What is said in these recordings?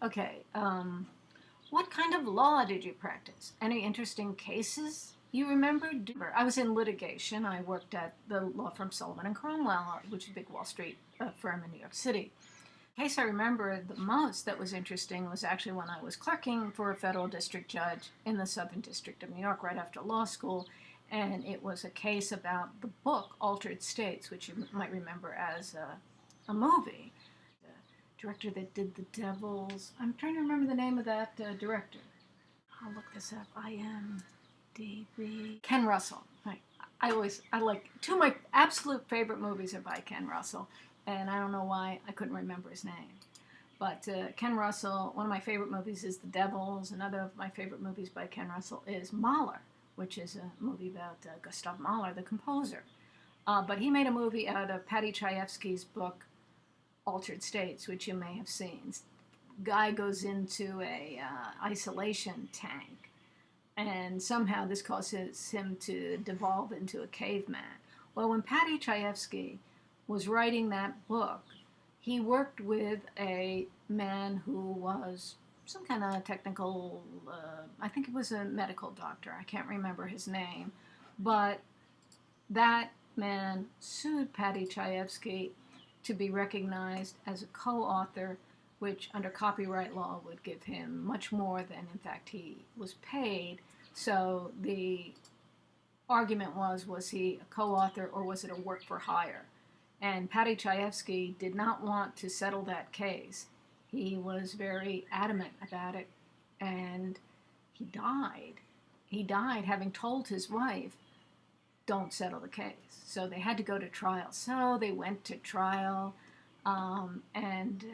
Okay, what kind of law did you practice? Any interesting cases you remember? I was in litigation. I worked at the law firm Sullivan and Cromwell, which is a big Wall Street firm in New York City. The case I remember the most that was interesting was actually when I was clerking for a federal district judge in the Southern District of New York right after law school. And it was a case about the book Altered States, which you might remember as a movie. Director that did The Devils. I'm trying to remember the name of that director. I'll look this up. IMDb. Ken Russell. Right. I like two of my absolute favorite movies are by Ken Russell, and I don't know why I couldn't remember his name. But Ken Russell, one of my favorite movies is The Devils. Another of my favorite movies by Ken Russell is Mahler, which is a movie about Gustav Mahler, the composer. But he made a movie out of Paddy Chayefsky's book Altered States, which you may have seen. Guy goes into a isolation tank, and somehow this causes him to devolve into a caveman. Well, when Paddy Chayefsky was writing that book, he worked with a man who was some kind of technical, I think it was a medical doctor. I can't remember his name. But that man sued Paddy Chayefsky to be recognized as a co-author, which under copyright law would give him much more than, in fact, he was paid. So the argument was he a co-author or was it a work for hire? And Paddy Chayefsky did not want to settle that case. He was very adamant about it, and he died. He died having told his wife, don't settle the case. So they had to go to trial. So they went to trial, and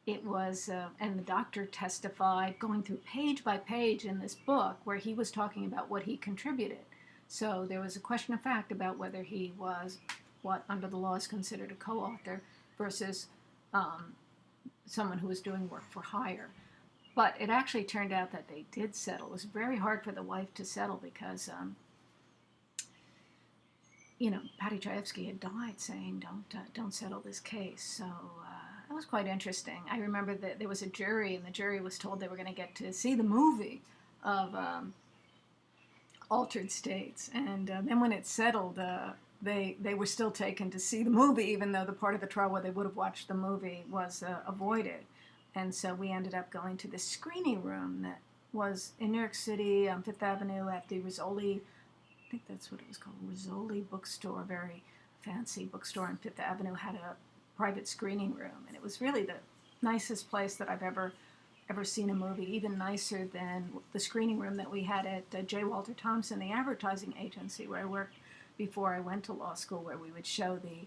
it was, and the doctor testified, going through page by page in this book where he was talking about what he contributed. So there was a question of fact about whether he was what under the law is considered a co-author versus someone who was doing work for hire. But it actually turned out that they did settle. It was very hard for the wife to settle because Paddy Chayefsky had died saying, don't settle this case. So it was quite interesting. I remember that there was a jury, and the jury was told they were going to get to see the movie of Altered States. And then when it settled, they were still taken to see the movie, even though the part of the trial where they would have watched the movie was avoided. And so we ended up going to this screening room that was in New York City on Fifth Avenue at the Rizzoli, I think that's what it was called, Rizzoli bookstore, very fancy bookstore on Fifth Avenue, had a private screening room. And it was really the nicest place that I've ever seen a movie, even nicer than the screening room that we had at J. Walter Thompson, the advertising agency where I worked before I went to law school, where we would show the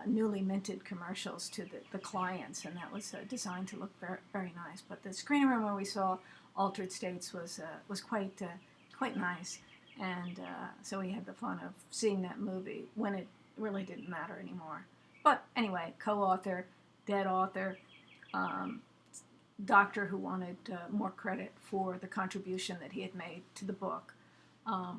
newly minted commercials to the clients, and that was designed to look very, very nice. But the screening room where we saw Altered States was quite nice. And so we had the fun of seeing that movie when it really didn't matter anymore. But anyway, co-author, dead author, doctor who wanted more credit for the contribution that he had made to the book.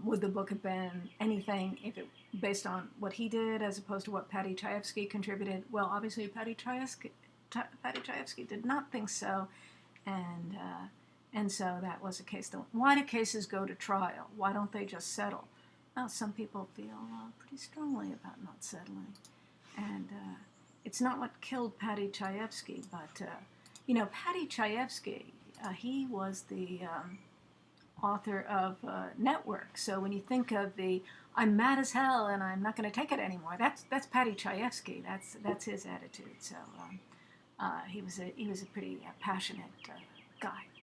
Would the book have been anything if it based on what he did as opposed to what Paddy Chayefsky contributed? Well, obviously Paddy Chayefsky did not think so, and so that was a case. Why do cases go to trial? Why don't they just settle? Well, some people feel pretty strongly about not settling. And it's not what killed Paddy Chayefsky, but, Paddy Chayefsky, he was the author of Network. So when you think of the I'm mad as hell and I'm not going to take it anymore, that's Paddy Chayefsky. That's his attitude. So he was a pretty passionate guy.